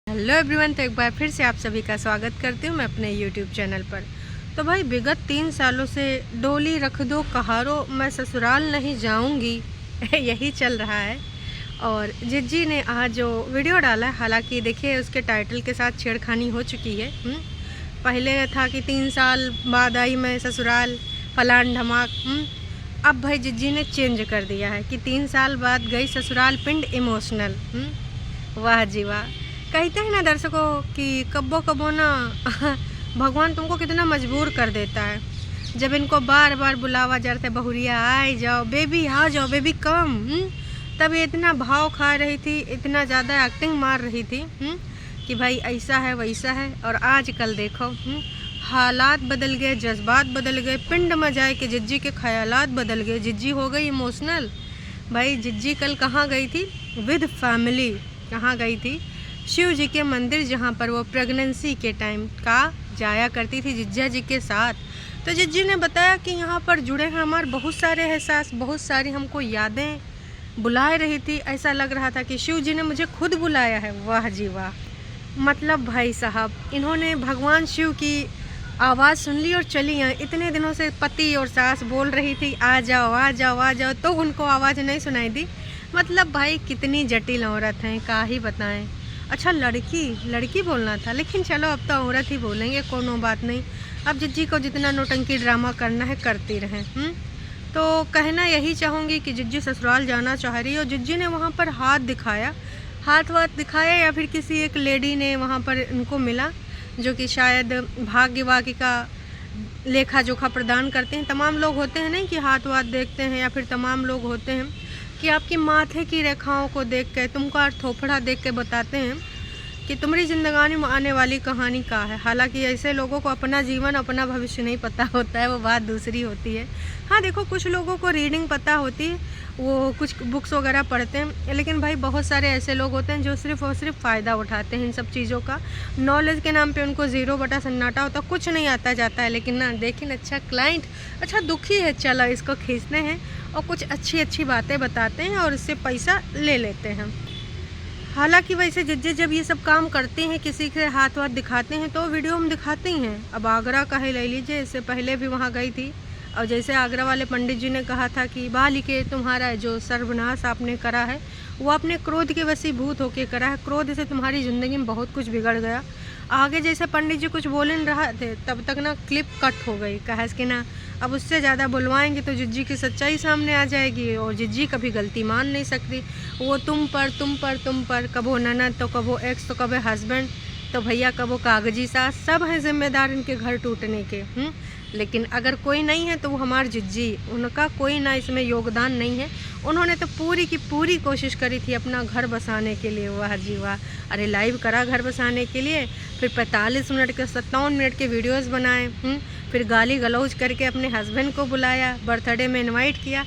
Hello everyone, तो एक बार फिर से आप सभी का स्वागत करती हूँ मैं अपने यूट्यूब चैनल पर। तो भाई विगत 3 सालों से डोली रख दो कहारो, मैं ससुराल नहीं जाऊँगी यही चल रहा है। और जिज्जी ने आज जो वीडियो डाला है, हालांकि देखिए उसके टाइटल के साथ छेड़खानी हो चुकी है। पहले था कि 3 साल बाद आई मैं ससुराल, फलान धमाक। अब भाई जिज्जी ने चेंज कर दिया है कि 3 साल बाद गई ससुराल, पिंड इमोशनल। वाह जी वाह। कहते हैं ना दर्शकों कि कब्बो कब्बो ना भगवान तुमको कितना मजबूर कर देता है। जब इनको बार बार बुलावा जाता है, बहुरिया आ जाओ बेबी, आ जाओ बेबी कम, तब ये इतना भाव खा रही थी, इतना ज़्यादा एक्टिंग मार रही थी कि भाई ऐसा है वैसा है। और आजकल देखो हालात बदल गए, जज्बात बदल गए, पिंड में जाए कि जिज्जी के ख्यालात बदल गए, जिज्जी हो गई इमोशनल। भाई जिज्जी कल कहाँ गई थी? With family. कहाँ गई थी? शिव जी के मंदिर, जहाँ पर वो प्रेगनेंसी के टाइम का जाया करती थी जिज्जा जी के साथ। तो जिज्जी ने बताया कि यहाँ पर जुड़े हैं हमारे बहुत सारे एहसास, बहुत सारी हमको यादें बुला रही थी। ऐसा लग रहा था कि शिव जी ने मुझे खुद बुलाया है। वाह जी वाह। मतलब भाई साहब, इन्होंने भगवान शिव की आवाज़ सुन ली और चली आई। इतने दिनों से पति और सास बोल रही थी आ जाओ आ जाओ आ जाओ, तो उनको आवाज़ नहीं सुनाई दी। मतलब भाई कितनी जटिल औरत हैं, क्या ही बताएं। अच्छा लड़की बोलना था, लेकिन चलो अब तो औरत ही बोलेंगे, कोनो बात नहीं। अब जिज्जी को जितना नौटंकी ड्रामा करना है करती रहें। तो कहना यही चाहूँगी कि जिज्जी ससुराल जाना चाह रही है और जिज्जी ने वहाँ पर हाथ दिखाया या फिर किसी एक लेडी ने वहाँ पर इनको मिला, जो कि शायद भाग्यवाकी का लेखा जोखा प्रदान करते हैं। तमाम लोग होते हैं नहीं कि हाथ देखते हैं, या फिर तमाम लोग होते हैं कि आपकी माथे की रेखाओं को देख के, तुमका थोपड़ा देख के बताते हैं कि तुम्हारी ज़िंदगानी में आने वाली कहानी क्या है। हालांकि ऐसे लोगों को अपना जीवन, अपना भविष्य नहीं पता होता है, वो बात दूसरी होती है। हाँ देखो, कुछ लोगों को रीडिंग पता होती है, वो कुछ बुक्स वगैरह पढ़ते हैं, लेकिन भाई बहुत सारे ऐसे लोग होते हैं जो सिर्फ़ और सिर्फ फ़ायदा उठाते हैं इन सब चीज़ों का। नॉलेज के नाम पे उनको 0 बटा सन्नाटा होता, कुछ नहीं आता जाता है। लेकिन ना देखिए, अच्छा क्लाइंट अच्छा दुखी है, चलो इसको खींचते हैं और कुछ अच्छी बातें बताते हैं और इससे पैसा ले लेते हैं। हालांकि वैसे जिज्जी जब ये सब काम करते हैं, किसी के हाथ दिखाते हैं तो वीडियो हम दिखाते ही हैं। अब आगरा का ही ले लीजिए, इससे पहले भी वहाँ गई थी और जैसे आगरा वाले पंडित जी ने कहा था कि बालिके तुम्हारा जो सर्वनाश आपने करा है वो आपने क्रोध के वशीभूत होकर करा है, क्रोध से तुम्हारी ज़िंदगी में बहुत कुछ बिगड़ गया। आगे जैसे पंडित जी कुछ बोल नहीं रहा थे, तब तक ना क्लिप कट हो गई। कहा कि ना अब उससे ज़्यादा बुलवाएंगे तो जिज्जी की सच्चाई सामने आ जाएगी और जिज्जी कभी गलती मान नहीं सकती। वो तुम पर कबो ननद तो कबो एक्स तो कबो हस्बैंड, तो भैया कबो कागजी सास, सब हैं जिम्मेदार इनके घर टूटने के। लेकिन अगर कोई नहीं है तो वो हमारे जिज्जी, उनका कोई ना इसमें योगदान नहीं है। उन्होंने तो पूरी की पूरी कोशिश करी थी अपना घर बसाने के लिए। वाह जी वाह। अरे लाइव करा घर बसाने के लिए, फिर 45 मिनट के 57 मिनट के वीडियोस बनाए, फिर गाली गलौज करके अपने हस्बैंड को बुलाया, बर्थडे में इनवाइट किया,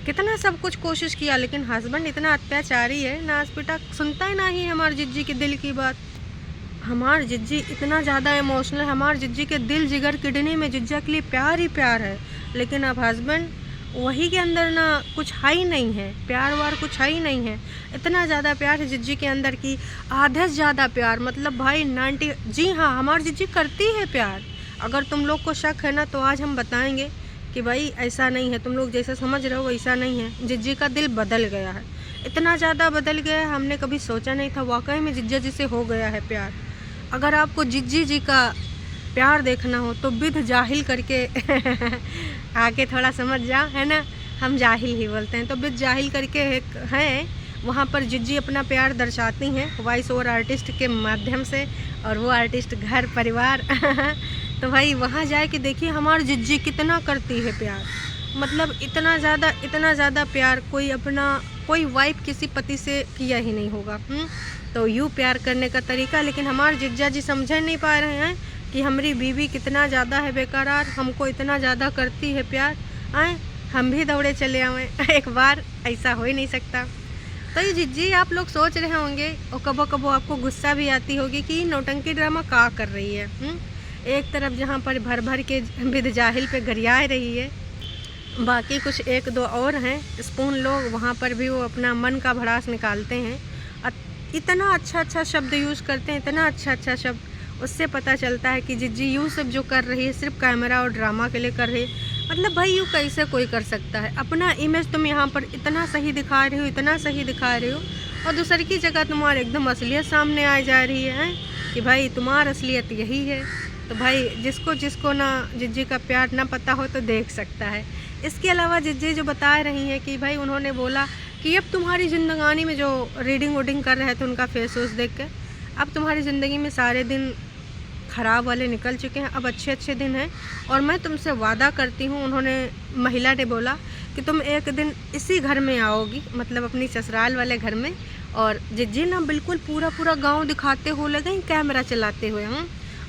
कितना सब कुछ कोशिश किया। लेकिन हस्बैंड इतना अत्याचारी है, नाच पिटा सुनता ही ना ही हमारे जिज्जी के दिल की बात। हमार जिज्जी इतना ज़्यादा इमोशनल है, हमार जिज्जी के दिल जिगर किडनी में जिज्जा के लिए प्यार ही प्यार है। लेकिन अब हस्बैंड वही के अंदर ना कुछ है ही नहीं है, प्यार वार कुछ है ही नहीं है। इतना ज़्यादा प्यार है जिज्जी के अंदर की, आधे से ज़्यादा प्यार। मतलब भाई 90, जी हाँ हमारी जिज्जी करती है प्यार। अगर तुम लोग को शक है ना तो आज हम बताएंगे कि भाई ऐसा नहीं है, तुम लोग जैसा समझ रहे हो वैसा नहीं है। जिज्जी का दिल बदल गया है, इतना ज़्यादा बदल गया है, हमने कभी सोचा नहीं था। वाकई में जिज्जा जी से हो गया है प्यार। अगर आपको जिज्जी जी का प्यार देखना हो तो विद जाहिल करके आके थोड़ा समझ जाओ, है ना, हम जाहिल ही बोलते हैं। तो विद जाहिल करके एक हैं, वहाँ पर जिज्जी अपना प्यार दर्शाती हैं वॉइस ओवर आर्टिस्ट के माध्यम से, और वो आर्टिस्ट घर परिवार तो भाई वहाँ जाए कि देखिए हमारी जिज्जी कितना करती है प्यार। मतलब इतना ज़्यादा प्यार कोई वाइफ किसी पति से किया ही नहीं होगा। तो यूँ प्यार करने का तरीका। लेकिन हमारे जिज्जा जी समझ नहीं पा रहे हैं कि हमारी बीवी कितना ज़्यादा है बेकरार, हमको इतना ज़्यादा करती है प्यार। आए हम भी दौड़े चले आए एक बार, ऐसा हो ही नहीं सकता। तो ये जिज्जी आप लोग सोच रहे होंगे और कबो कबो आपको गुस्सा भी आती होगी कि नौटंकी ड्रामा क्या कर रही है। एक तरफ जहाँ पर भर के विद जाहिल पे गरिया रही है, बाकी कुछ 1-2 और हैं स्पून लोग, वहाँ पर भी वो अपना मन का भड़ास निकालते हैं। इतना अच्छा अच्छा शब्द यूज़ करते हैं, इतना अच्छा अच्छा शब्द, उससे पता चलता है कि जिज्जी यूँ सब जो कर रही है सिर्फ कैमरा और ड्रामा के लिए कर रही है। मतलब भाई यूँ कैसे कोई कर सकता है? अपना इमेज तुम यहाँ पर इतना सही दिखा रहे हो, इतना सही दिखा रहे हो, और दूसरी की जगह तुम्हारी एकदम असलियत सामने आ जा रही है कि भाई तुम्हारी असलियत यही है। तो भाई जिसको जिसको ना जिज्जी का प्यार ना पता हो तो देख सकता है। इसके अलावा जिज्जी जो बता रही हैं कि भाई उन्होंने बोला कि अब तुम्हारी ज़िंदगानी में जो रीडिंग वोडिंग कर रहे थे उनका फेस वूस देख के, अब तुम्हारी ज़िंदगी में सारे दिन ख़राब वाले निकल चुके हैं, अब अच्छे अच्छे दिन हैं, और मैं तुमसे वादा करती हूँ। उन्होंने महिला ने बोला कि तुम एक दिन इसी घर में आओगी, मतलब अपनी ससुराल वाले घर में। और जिज्जी ना बिल्कुल पूरा पूरा गांव दिखाते हो लगे कैमरा चलाते हुए।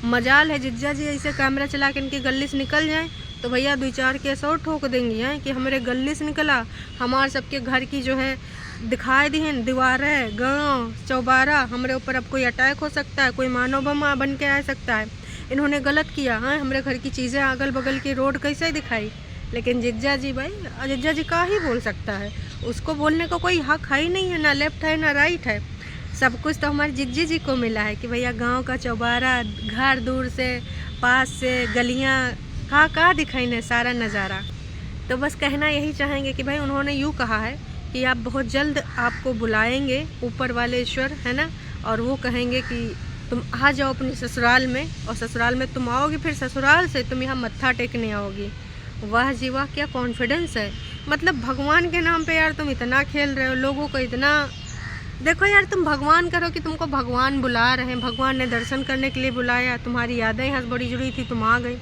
मजाल है जिज्जा जी ऐसे कैमरा चला के इनकी गली से निकल जाएं तो भैया 2-4 केस और ठोक देंगी हैं कि हमारे गली से निकला, हमारे सबके घर की जो है दिखाई दी हैं दीवारें, गांव चौबारा, हमारे ऊपर अब कोई अटैक हो सकता है, कोई मानव बम बन के आ सकता है, इन्होंने गलत किया। हाँ, हमारे घर की चीज़ें अगल बगल की रोड कैसे दिखाई। लेकिन जिज्जा जी भाई, जिज्जा जी का ही बोल सकता है, उसको बोलने का कोई हक है ही नहीं है, ना लेफ्ट है ना राइट है। सब कुछ तो हमारे जिज्जी जी को मिला है कि भैया गांव का चौबारा, घर दूर से पास से गलियां कहाँ दिखाई ने सारा नज़ारा। तो बस कहना यही चाहेंगे कि भाई उन्होंने यूँ कहा है कि आप बहुत जल्द आपको बुलाएंगे ऊपर वाले ईश्वर, है ना, और वो कहेंगे कि तुम आ जाओ अपनी ससुराल में, और ससुराल में तुम आओगी, फिर ससुराल से तुम यहाँ मत्था टेकने आओगी। वाह जी वाह, क्या कॉन्फिडेंस है। मतलब भगवान के नाम पे यार तुम इतना खेल रहे हो, लोगों को इतना। देखो यार, तुम भगवान करो कि तुमको भगवान बुला रहे हैं, भगवान ने दर्शन करने के लिए बुलाया, तुम्हारी यादें यहाँ से बड़ी जुड़ी थी, तुम आ गई।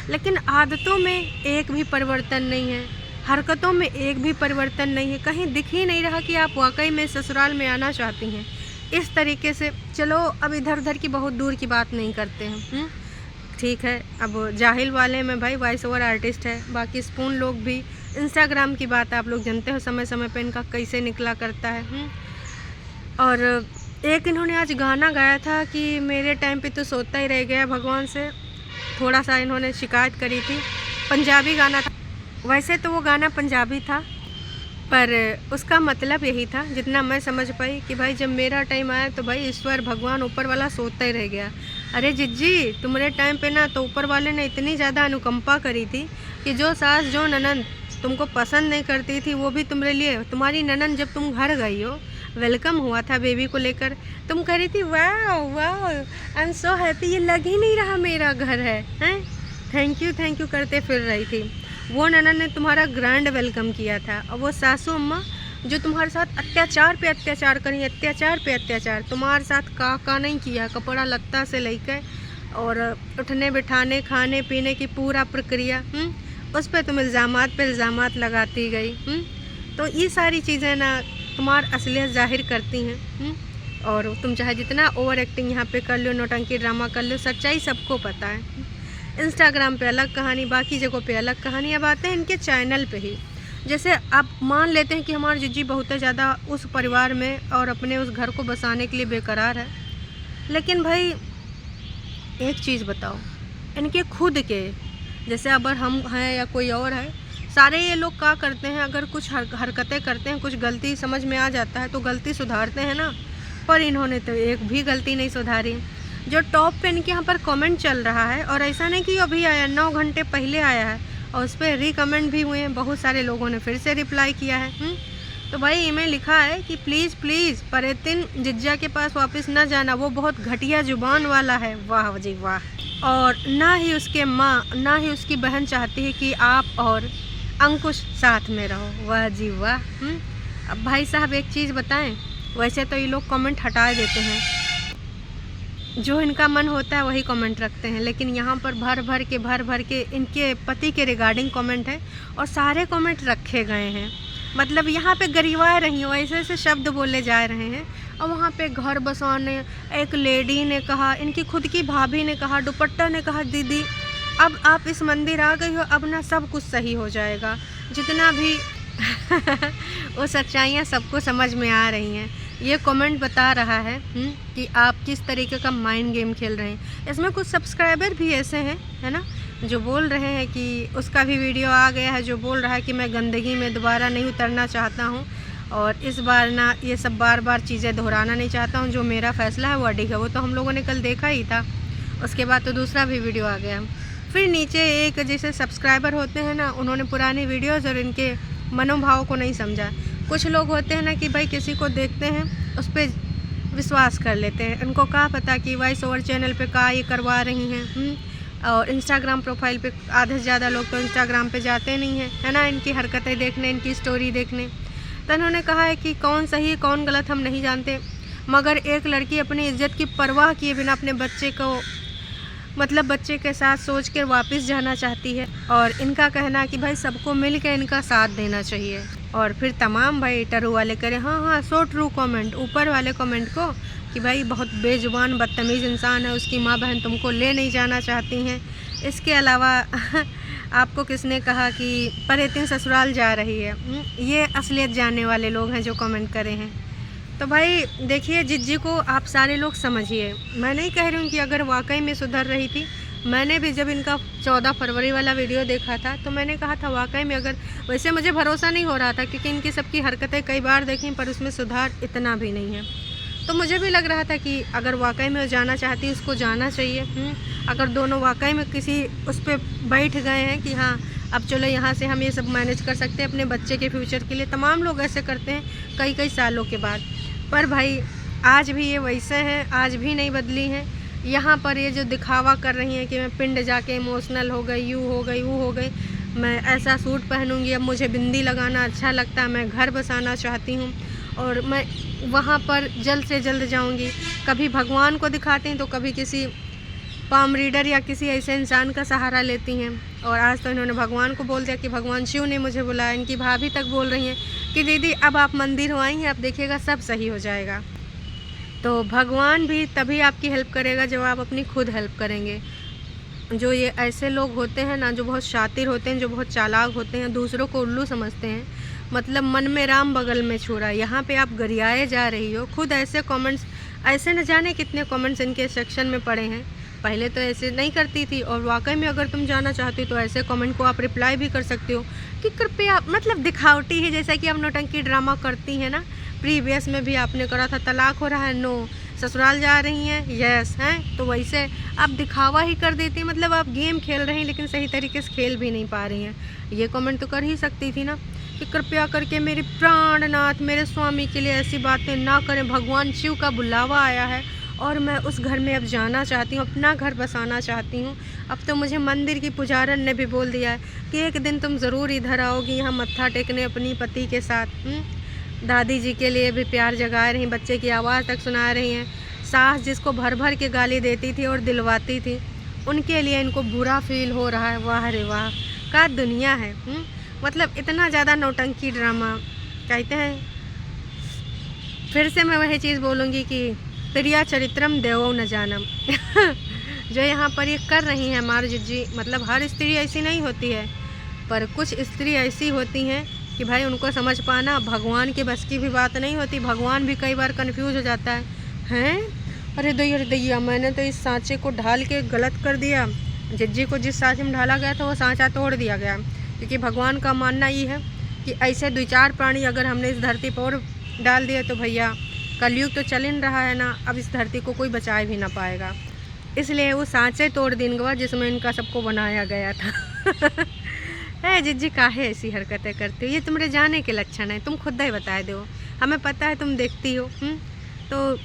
लेकिन आदतों में एक भी परिवर्तन नहीं है, हरकतों में एक भी परिवर्तन नहीं है, कहीं दिख ही नहीं रहा कि आप वाकई में ससुराल में आना चाहती हैं इस तरीके से। चलो अब इधर उधर की बहुत दूर की बात नहीं करते हैं, ठीक है। अब जाहिल वाले में भाई वॉइस ओवर आर्टिस्ट है, बाकी स्पून लोग भी। इंस्टाग्राम की बात आप लोग जानते हो समय समय पे इनका कैसे निकला करता है। और एक इन्होंने आज गाना गाया था कि मेरे टाइम पे तो सोता ही रह गया भगवान से, थोड़ा सा इन्होंने शिकायत करी थी। पंजाबी गाना था, वैसे तो वो गाना पंजाबी था, पर उसका मतलब यही था जितना मैं समझ पाई कि भाई जब मेरा टाइम आया तो भाई ईश्वर भगवान ऊपर वाला सोता ही रह गया। अरे जिज्जी, तुम्हारे टाइम पे ना तो ऊपर वाले ने इतनी ज़्यादा अनुकंपा करी थी कि जो सास जो ननंद तुमको पसंद नहीं करती थी वो भी तुम्हारे लिए, तुम्हारी ननंद जब तुम घर गई हो, वेलकम हुआ था बेबी को लेकर, तुम कह रही थी वाह वाह आई एम सो हैप्पी, ये लग ही नहीं रहा मेरा घर है, हैं, थैंक यू करते फिर रही थी। वो ननन ने तुम्हारा ग्रैंड वेलकम किया था। और वो सासू अम्मा जो तुम्हारे साथ अत्याचार पे अत्याचार करी, अत्याचार पे अत्याचार, तुम्हारे साथ का नहीं किया, कपड़ा लत्ता से लेकर और उठने बिठाने खाने पीने की पूरा प्रक्रिया, उस पर तुम इल्ज़ामात पे इल्ज़ामात लगाती गई। तो ये सारी चीज़ें ना तुम्हारी असलियत जाहिर करती हैं। और तुम चाहे जितना ओवर एक्टिंग यहाँ पे कर लो, नौटंकी ड्रामा कर लो, सच्चाई सबको पता है। इंस्टाग्राम पे अलग कहानी, बाकी जगहों पे अलग कहानी। अब आते हैं इनके चैनल पे ही। जैसे आप मान लेते हैं कि हमारी जिज्जी बहुत ज़्यादा उस परिवार में और अपने उस घर को बसाने के लिए बेकरार है, लेकिन भाई एक चीज़ बताओ, इनके खुद के जैसे अगर हम हैं या कोई और है, सारे ये लोग क्या करते हैं, अगर कुछ हरकतें करते हैं, कुछ गलती समझ में आ जाता है तो गलती सुधारते हैं ना, पर इन्होंने तो एक भी गलती नहीं सुधारी। जो टॉप पे इनके यहाँ पर कमेंट चल रहा है, और ऐसा नहीं कि अभी आया, 9 घंटे पहले आया है, और उस पर रिकमेंट भी हुए हैं, बहुत सारे लोगों ने फिर से रिप्लाई किया है। तो भाई इमें लिखा है कि प्लीज़ परेतिन जिज्जा के पास वापस ना जाना, वो बहुत घटिया जुबान वाला है। वाह जी वाह। और ना ही उसके माँ ना ही उसकी बहन चाहती है कि आप और अंकुश साथ में रहो। वाह जी वाह। अब भाई साहब एक चीज़ बताएं, वैसे तो ये लोग कमेंट हटा देते हैं, जो इनका मन होता है वही कमेंट रखते हैं, लेकिन यहाँ पर भर भर के इनके पति के रिगार्डिंग कमेंट है, और सारे कमेंट रखे गए हैं। मतलब यहाँ पे गरिवा रही हो, ऐसे ऐसे शब्द बोले जा रहे हैं। और वहाँ पे घर बसाने एक लेडी ने कहा, इनकी खुद की भाभी ने कहा, दुपट्टा ने कहा दीदी अब आप इस मंदिर आ गई हो, अब ना सब कुछ सही हो जाएगा, जितना भी वो सच्चाइयाँ सबको समझ में आ रही हैं। ये कमेंट बता रहा है कि आप किस तरीके का माइंड गेम खेल रहे हैं। इसमें कुछ सब्सक्राइबर भी ऐसे हैं, है ना, जो बोल रहे हैं कि उसका भी वीडियो आ गया है, जो बोल रहा है कि मैं गंदगी में दोबारा नहीं उतरना चाहता हूँ। और इस बार ना ये सब बार बार चीज़ें दोहराना नहीं चाहता हूँ। जो मेरा फ़ैसला है वो अडिग है, वो तो हम लोगों ने कल देखा ही था। उसके बाद तो दूसरा भी वीडियो आ गया। फिर नीचे एक जैसे सब्सक्राइबर होते हैं ना, उन्होंने पुरानी वीडियोज़ और इनके मनोभाव को नहीं समझा। कुछ लोग होते हैं ना कि भाई किसी को देखते हैं उस पर विश्वास कर लेते हैं, उनको क्या पता कि वॉइस ओवर चैनल पे क्या ये करवा रही हैं। और इंस्टाग्राम प्रोफाइल पे आधे से ज़्यादा लोग तो इंस्टाग्राम पे जाते नहीं हैं, है ना, इनकी हरकतें देखने, इनकी स्टोरी देखने। तो उन्होंने कहा है कि कौन सही कौन गलत हम नहीं जानते, मगर एक लड़की अपनी इज्जत की परवाह किए बिना अपने बच्चे को मतलब बच्चे के साथ सोच कर वापस जाना चाहती है। और इनका कहना है कि भाई सबको मिल के इनका साथ देना चाहिए। और फिर तमाम भाई टरू वाले करें हाँ सो ट्रू कमेंट ऊपर वाले कमेंट को कि भाई बहुत बेजुबान बदतमीज़ इंसान है, उसकी माँ बहन तुमको ले नहीं जाना चाहती हैं। इसके अलावा आपको किसने कहा कि परेतिन ससुराल जा रही है। ये असलियत जानने वाले लोग हैं जो कमेंट करे हैं। तो भाई देखिए, जिज्जी को आप सारे लोग समझिए। मैं नहीं कह रही हूँ कि अगर वाकई में सुधर रही थी। मैंने भी जब इनका 14 फरवरी वाला वीडियो देखा था तो मैंने कहा था वाकई में, अगर वैसे मुझे भरोसा नहीं हो रहा था क्योंकि इनकी सबकी हरकतें कई बार देखी पर उसमें सुधार इतना भी नहीं है। तो मुझे भी लग रहा था कि अगर वाकई में वो जाना चाहती उसको जाना चाहिए। अगर दोनों वाकई में किसी उस पर बैठ गए हैं कि हाँ अब चलो यहाँ से हम ये सब मैनेज कर सकते हैं अपने बच्चे के फ्यूचर के लिए। तमाम लोग ऐसे करते हैं कई कई सालों के बाद। पर भाई आज भी ये वैसे हैं, आज भी नहीं बदली हैं। यहाँ पर ये जो दिखावा कर रही हैं कि मैं पिंड जाके इमोशनल हो गई, यूँ हो गई, वो हो गई, मैं ऐसा सूट पहनूंगी, अब मुझे बिंदी लगाना अच्छा लगता है, मैं घर बसाना चाहती हूँ और मैं वहाँ पर जल्द से जल्द जाऊँगी। कभी भगवान को दिखाती हैं तो कभी किसी पाम रीडर या किसी ऐसे इंसान का सहारा लेती हैं। और आज तो इन्होंने भगवान को बोल दिया कि भगवान शिव ने मुझे बुलाया। इनकी भाभी तक बोल रही हैं कि दीदी अब आप मंदिर हो आई हैं, अब देखिएगा सब सही हो जाएगा। तो भगवान भी तभी आपकी हेल्प करेगा जब आप अपनी खुद हेल्प करेंगे। जो ये ऐसे लोग होते हैं ना, जो बहुत शातिर होते हैं, जो बहुत चालाक होते हैं, दूसरों को उल्लू समझते हैं, मतलब मन में राम बगल में छुरा। यहाँ पे आप गरियाए जा रही हो। खुद ऐसे कमेंट्स, ऐसे न जाने कितने कमेंट्स इनके सेक्शन में पड़े हैं। पहले तो ऐसे नहीं करती थी और वाकई में अगर तुम जाना चाहती हो तो ऐसे कमेंट को आप रिप्लाई भी कर सकते हो कि कृपया, मतलब दिखावटी है, जैसा कि आप नौटंकी ड्रामा करती हैं ना। प्रीवियस में भी आपने करा था तलाक हो रहा है, नो, ससुराल जा रही हैं, यस हैं, तो वैसे आप दिखावा ही कर देती हैं। मतलब आप गेम खेल रही हैं लेकिन सही तरीके से खेल भी नहीं पा रही हैं। ये कमेंट तो कर ही सकती थी ना कि कृपया करके मेरे प्राणनाथ, मेरे स्वामी के लिए ऐसी बातें ना करें। भगवान शिव का बुलावा आया है और मैं उस घर में अब जाना चाहती हूँ, अपना घर बसाना चाहती हूँ। अब तो मुझे मंदिर की पुजारन ने भी बोल दिया है कि एक दिन तुम ज़रूर इधर आओगी यहाँ मत्था टेकने अपनी पति के साथ। दादी जी के लिए भी प्यार जगा रही, बच्चे की आवाज़ तक सुना रही हैं। सास जिसको भर भर के गाली देती थी और दिलवाती थी, उनके लिए इनको बुरा फील हो रहा है। वाह रे वाह, क्या दुनिया है। मतलब इतना ज़्यादा नौटंकी ड्रामा कहते हैं। फिर से मैं वही चीज़ बोलूँगी कि प्रिया चरित्रम देवो न जानम। जो यहाँ पर ये कर रही हैं हमारी जिज्जी, मतलब हर स्त्री ऐसी नहीं होती है, पर कुछ स्त्री ऐसी होती हैं कि भाई उनको समझ पाना भगवान के बस की भी बात नहीं होती। भगवान भी कई बार कंफ्यूज हो जाता है। हैं अरे दैया, मैंने तो इस सांचे को ढाल के गलत कर दिया। जिज्जी को जिस सांचे में ढाला गया था वो सांचा तोड़ दिया गया, क्योंकि भगवान का मानना ये है कि ऐसे 2-4 प्राणी अगर हमने इस धरती पर डाल दिया तो भैया कलयुग तो चल इन रहा है ना, अब इस धरती को कोई बचा भी ना पाएगा। इसलिए वो सांचे तोड़ देंगे जिसमें इनका सबको बनाया गया था। है जिज्जी, काहे ऐसी हरकतें करती हो? ये तुम्हारे जाने के लक्षण है, तुम खुद ही बता दो, हमें पता है तुम देखती हो। तो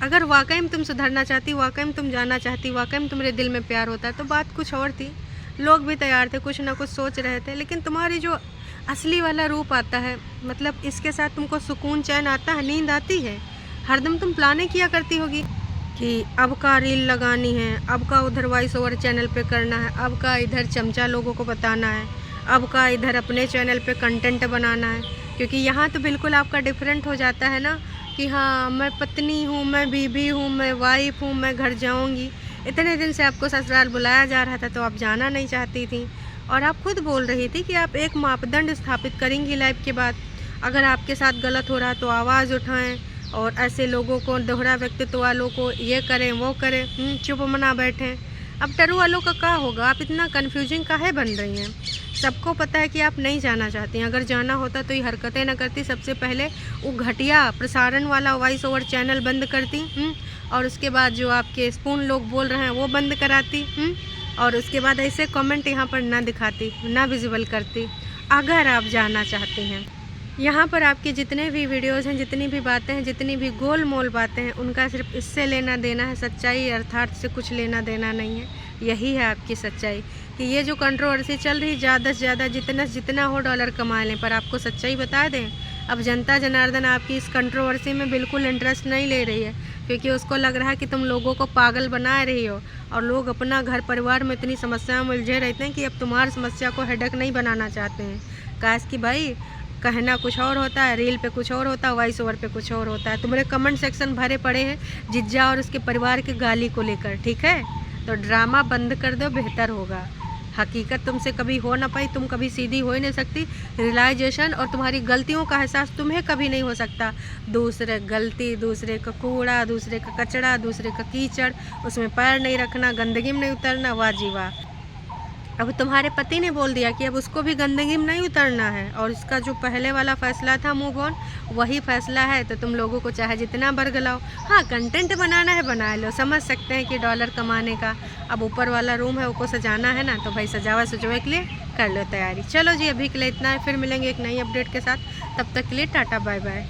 अगर वाकई में तुम सुधरना चाहती, वाकई में तुम जाना चाहती, वाकई में तुम्हारे दिल में प्यार होता तो बात कुछ और थी। लोग भी तैयार थे, कुछ ना कुछ सोच रहे थे। लेकिन तुम्हारी जो असली वाला रूप आता है, मतलब इसके साथ तुमको सुकून चैन आता है, नींद आती है। हरदम तुम प्लानिंग किया करती होगी कि अब का रील लगानी है, अब का उधर वॉइस ओवर चैनल पे करना है, अब का इधर चमचा लोगों को बताना है, अब का इधर अपने चैनल पे कंटेंट बनाना है। क्योंकि यहाँ तो बिल्कुल आपका डिफरेंट हो जाता है ना कि हाँ मैं पत्नी हूँ, मैं बीबी हूँ, मैं वाइफ हूँ, मैं घर जाऊँगी। इतने दिन से आपको ससुराल बुलाया जा रहा था तो आप जाना नहीं चाहती थी। और आप खुद बोल रही थी कि आप एक मापदंड स्थापित करेंगी लाइफ के बाद, अगर आपके साथ गलत हो रहा तो आवाज़ उठाएं और ऐसे लोगों को, दोहरा व्यक्तित्व वालों को ये करें वो करें, चुप मना बैठें। अब टरू वालों का क्या होगा? आप इतना कन्फ्यूजिंग काहे बन रही हैं? सबको पता है कि आप नहीं जाना चाहती हैं। अगर जाना होता तो ये हरकतें ना करती। सबसे पहले वो घटिया प्रसारण वाला वॉइस ओवर चैनल बंद करती, और उसके बाद जो आपके स्पून लोग बोल रहे हैं वो बंद कराती, और उसके बाद ऐसे कमेंट यहाँ पर ना दिखाती, ना विजिबल करती। अगर आप जाना चाहती हैं, यहाँ पर आपके जितने भी वीडियोस हैं, जितनी भी बातें हैं, जितनी भी गोल मोल बातें हैं, उनका सिर्फ इससे लेना देना है, सच्चाई अर्थात से कुछ लेना देना नहीं है। यही है आपकी सच्चाई कि ये जो कंट्रोवर्सी चल रही, ज़्यादा से ज़्यादा जितना हो डॉलर कमा लें। पर आपको सच्चाई बता दें, अब जनता जनार्दन आपकी इस कंट्रोवर्सी में बिल्कुल इंटरेस्ट नहीं ले रही है, क्योंकि उसको लग रहा है कि तुम लोगों को पागल बना रही हो, और लोग अपना घर परिवार में इतनी समस्याओं में उलझे रहते हैं कि अब तुम्हारी समस्या को हेडेक नहीं बनाना चाहते हैं। काश कि भाई कहना कुछ और होता है, रील पे कुछ और होता है, वॉइस ओवर पे कुछ और होता है। तुम्हारे कमेंट सेक्शन भरे पड़े हैं जिज्जा और उसके परिवार की गाली को लेकर, ठीक है? तो ड्रामा बंद कर दो, बेहतर होगा। हकीकत तुमसे कभी हो ना पाई, तुम कभी सीधी हो ही नहीं सकती। रियलाइजेशन और तुम्हारी गलतियों का एहसास तुम्हें कभी नहीं हो सकता। दूसरे गलती, दूसरे का कूड़ा, दूसरे का कचरा, दूसरे का कीचड़, उसमें पैर नहीं रखना, गंदगी में नहीं उतरना, वाह जी वाह। अब तुम्हारे पति ने बोल दिया कि अब उसको भी गंदगी में नहीं उतरना है, और इसका जो पहले वाला फैसला था मूव ऑन, वही फैसला है। तो तुम लोगों को चाहे जितना बरगलाओ, हाँ कंटेंट बनाना है बना लो, समझ सकते हैं कि डॉलर कमाने का। अब ऊपर वाला रूम है उसको सजाना है ना, तो भाई सजावा सजोए के लिए कर लो तैयारी। चलो जी, अभी के लिए इतना है, फिर मिलेंगे एक नई अपडेट के साथ। तब तक के लिए टाटा बाय बाय।